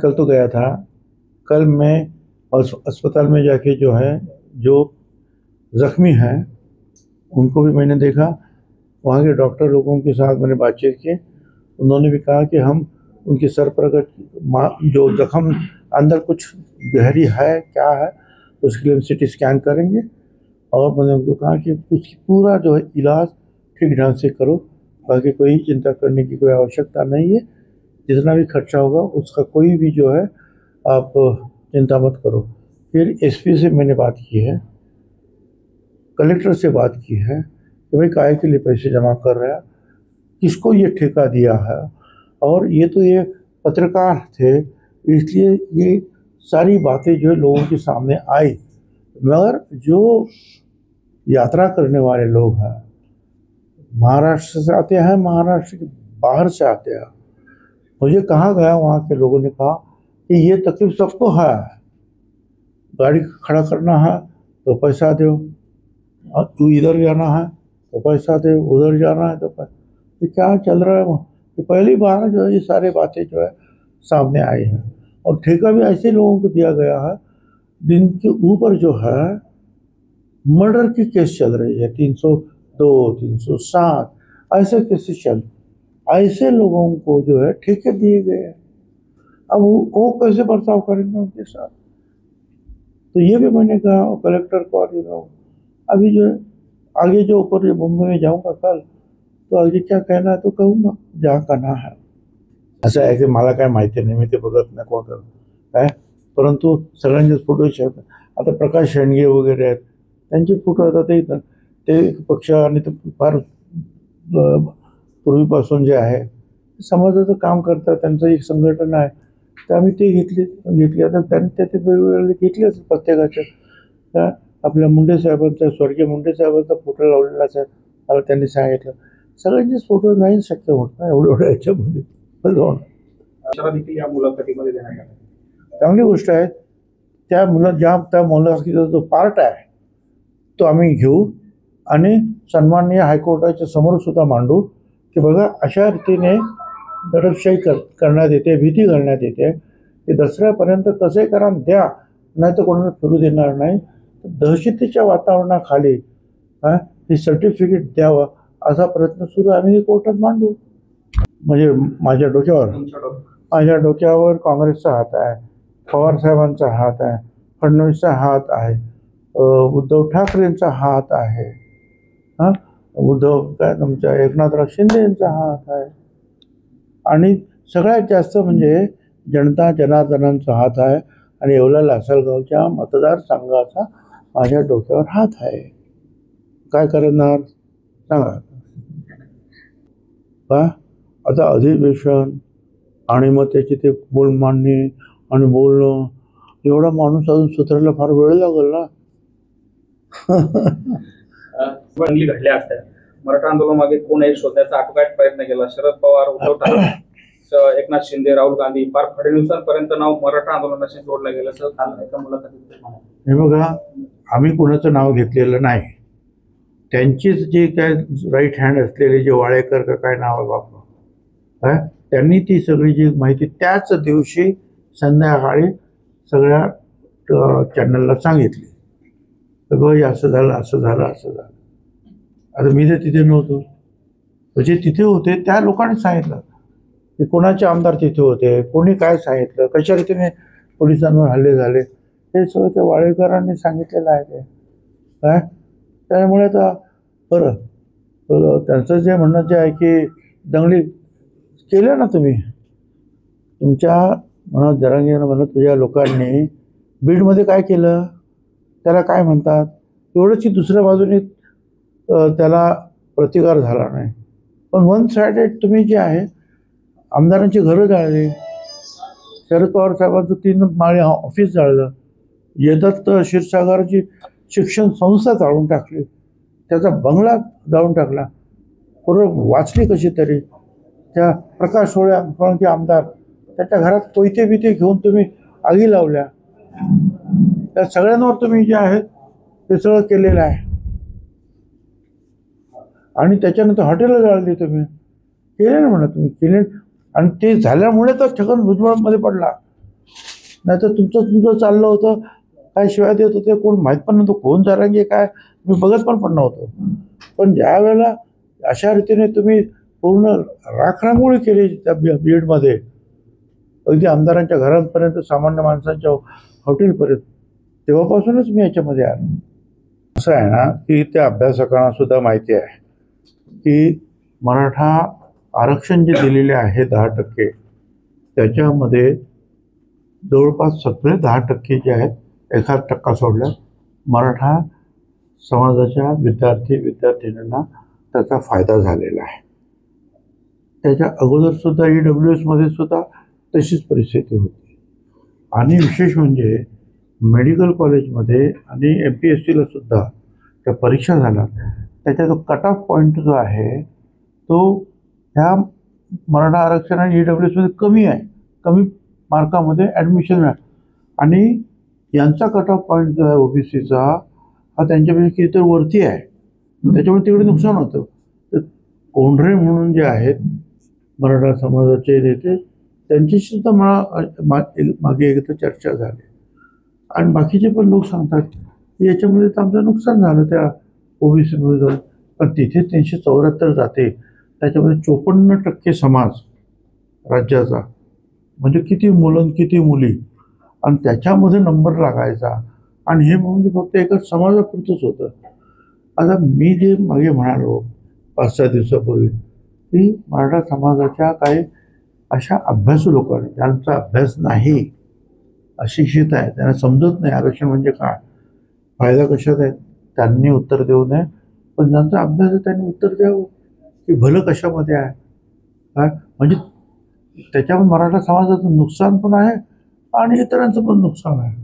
कल तो गया था। कल मैं अस्पताल में जाके जो है जो जख्मी हैं उनको भी मैंने देखा। वहाँ के डॉक्टर लोगों के साथ मैंने बातचीत की। उन्होंने भी कहा कि हम उनके सर पर अगर जो जख्म अंदर कुछ गहरी है क्या है उसके लिए हम CT स्कैन करेंगे। और मैंने उनको कहा कि उसकी पूरा जो है इलाज ठीक ढंग से करो, बाकी कोई चिंता करने की कोई आवश्यकता नहीं है। जितना भी खर्चा होगा उसका कोई भी जो है आप चिंता मत करो। फिर SP से मैंने बात की है, कलेक्टर से बात की है कि भाई काहे के लिए पैसे जमा कर रहा है, किसको ये ठेका दिया है। और ये तो ये पत्रकार थे इसलिए ये सारी बातें जो है लोगों के सामने आई। मगर जो यात्रा करने वाले लोग हैं महाराष्ट्र से आते हैं, महाराष्ट्र के बाहर से आते हैं। मुझे कहा गया वहाँ के लोगों ने कहा कि ये तकलीफ सबको है, गाड़ी खड़ा करना है तो पैसा दो, तू इधर जाना है तो पैसा दे, उधर जाना है तो पैसा। ये क्या चल रहा है वहाँ? ये पहली बार जो है ये सारे बातें जो है सामने आई हैं। और ठेका भी ऐसे लोगों को दिया गया है जिनके ऊपर जो है मर्डर की केस चल रही है, 302 307 ऐसे केसेस चल, ऐसे लोगों को जो है ठेके दिए गए हैं। अब वो कैसे बर्ताव करेंगे उनके साथ। तो ये भी मैंने कहा कलेक्टर को। और अभी जो है आगे जो ऊपर मुंबई में जाऊंगा कल, तो आगे क्या कहना है तो कहूँगा जहाँ करना है। असं आहे की मला काय माहिती नाही, मी ते बघत नाही कोण करत काय, परंतु सगळ्यांचेच फोटो आहेत। आता प्रकाश शेंडगे वगैरे आहेत त्यांचे फोटो येतात ते पक्ष आणि ते फार पूर्वीपासून जे आहे समाजाचं काम करतात, त्यांचं एक संघटना आहे, तर आम्ही ते घेतली। आता त्यांनी ते वेगवेगळे घेतलेच प्रत्येकाच्या। आपल्या मुंडे साहेबांचा, स्वर्गीय मुंडे साहेबांचा फोटो लावलेलाच आहे, मला त्यांनी सांगितलं। सगळ्यांचेच फोटो नाही शक्य होत ना एवढं याच्यामध्ये या मुलाखतीमध्ये देण्यात आला। चांगली गोष्ट आहे। त्या मुलाखतीचा जो पार्ट आहे तो आम्ही घेऊ आणि सन्माननीय हायकोर्टाच्या समोर सुद्धा मांडू की बघा अशा रीतीने दडपशाही करण्यात येते, भीती घालण्यात येते, की दसऱ्यापर्यंत कसे करा द्या, नाही तर कोणाला फिरू देणार नाही। दहशतीच्या वातावरणाखाली हे सर्टिफिकेट द्यावं असा प्रयत्न सुरू आम्ही कोर्टात मांडू। म्हणजे माझ्या डोक्यावर काँग्रेसचा हात आहे, पवार साहेबांचा हात आहे, फडणवीसचा हात आहे, उद्धव ठाकरेंचा हात आहे, काय तुमच्या एकनाथराव शिंदे यांचा हात आहे, आणि सगळ्यात जास्त म्हणजे जनता जनार्दनांचा हात आहे। आणि येवला लासलगावच्या मतदारसंघाचा माझ्या डोक्यावर हात आहे। काय करणार सांगा का? आता अधिवेशन आणि मग त्याची ते बोल मांडणी आणि बोलणं, एवढा माणूस अजून सुधारायला फार वेळ लागेल ना। घडल्या असत्या मराठा आंदोलन मागे कोण आहे शोधण्याचा आटोकाट प्रयत्न केला। शरद पवार, उद्धव ठाकरे, एकनाथ शिंदे, राहुल गांधी, फार फडणवीसांपर्यंत नाव मराठा आंदोलनाशी जोडलं गेलं असं काल एका मुलाखतीत। हे बघा आम्ही कोणाचं नाव घेतलेलं नाही, त्यांचीच जे काय राईट हँड असलेले जे वाळेकर का काय नाव आहे बापा, त्यांनी ती सगळी जी माहिती त्याच दिवशी संध्याकाळी सगळ्या चॅनलला सांगितली, तर बघ असं झालं असं झालं असं झालं। आता मी तर तिथे नव्हतो, जे तिथे होते त्या लोकांनी सांगितलं की कोणाचे आमदार तिथे होते, कोणी काय सांगितलं, कशा रीतीने पोलिसांवर हल्ले झाले, हे सगळं त्या वाळेकरांनी सांगितलेलं आहे ते काय। त्यामुळे आता बरं त्यांचं जे म्हणणं जे आहे की दंगली केल्या ना तुम्ही, तुमच्या म्हणत जरांगीनं म्हणत तुझ्या लोकांनी बीडमध्ये काय केलं, त्याला काय म्हणतात, एवढंच की दुसऱ्या बाजूने त्याला प्रतिकार झाला नाही। पण वन साइडेड तुम्ही जे आहे आमदारांची घरं जाळली, शरद पवार साहेबांचं 3 माळे ऑफिस जाळलं, यदत्त क्षीरसागरची शिक्षण संस्था जाळून टाकली, त्याचा बंगला जाळून टाकला, पूर्ण वाचली कशी तरी। त्या प्रकाश सोळ्यांचे आमदार त्याच्या घरात कोयते बिते घेऊन तुम्ही आगी लावल्या, त्या सगळ्यांवर तुम्ही जे आहे ते सगळं केलेलं आहे। आणि त्याच्यानंतर हॉटेलला जाळली तुम्ही, केले ना म्हणा तुम्ही केले, आणि ते झाल्यामुळे तर छगन भुजबळमध्ये पडला। नाही तर तुमचं चाललं होतं, काय शिवाय देत होते, कोण माहीत पण नव्हतं, कोण जरांगे काय मी बघत पण नव्हतो. पण ज्या वेळेला अशा रीतीने तुम्ही पूर्ण राखरांगोळी केली त्या बीडमध्ये, अगदी आमदारांच्या घरांपर्यंत, सामान्य माणसांच्या हॉटेलपर्यंत, तेव्हापासूनच मी याच्यामध्ये आलो. असं आहे ना की त्या अभ्यासकांना सुद्धा माहिती आहे की मराठा आरक्षण जे दिलेले आहे 10%, त्याच्यामध्ये जवळपास सगळे 10% जे आहेत, 1% सोडलं, मराठा समाजाच्या विद्यार्थ्यांना त्याचा फायदा झालेला आहे. त्याच्या अगोदर सुद्धा EWS मध्ये सुद्धा तशीच परिस्थिती होती. आणि विशेष म्हणजे मेडिकल कॉलेजमध्ये आणि MPSCला सुद्धा त्या परीक्षा झाल्या, त्याचा जो कट ऑफ पॉईंट जो आहे तो ह्या मराठा आरक्षण आणि EWS मध्ये कमी आहे, कमी मार्कामध्ये ॲडमिशन मिळालं. आणि यांचा कट ऑफ पॉईंट जो आहे OBCचा हा त्यांच्यापेक्षा कितीतरी वरती आहे, त्याच्यामुळे तिकडे नुकसान होतं. तर कोंढरे म्हणून जे आहेत मराठा समाजाचे नेते, त्यांच्याशी सुद्धा मला मागे एकदा चर्चा झाली. आणि बाकीचे पण लोक सांगतात की याच्यामध्ये तर आमचं नुकसान झालं त्या OBC मध्ये जाऊन. पण तिथे 374 जाते, त्याच्यामध्ये 54% समाज राज्याचा, म्हणजे किती मुलं किती मुली, आणि त्याच्यामध्ये नंबर लागायचा. आणि हे म्हणजे फक्त एकच समाजापुरतंच होतं. आता मी जे मागे म्हणालो 5-6 दिवसापूर्वी की मराठा समाजाच्या काही अशा अभ्यासू लोकांनी, ज्यांचा अभ्यास नाही, अशिक्षित आहे, त्यांना समजत नाही आरक्षण म्हणजे काय, फायदा कशात आहे, त्यांनी उत्तर देऊ नये. पण ज्यांचा अभ्यास आहे त्यांनी उत्तर द्यावं की भलं कशामध्ये आहे काय. म्हणजे त्याच्यामुळे मराठा समाजाचं नुकसान पण आहे आणि इतरांचं पण नुकसान आहे.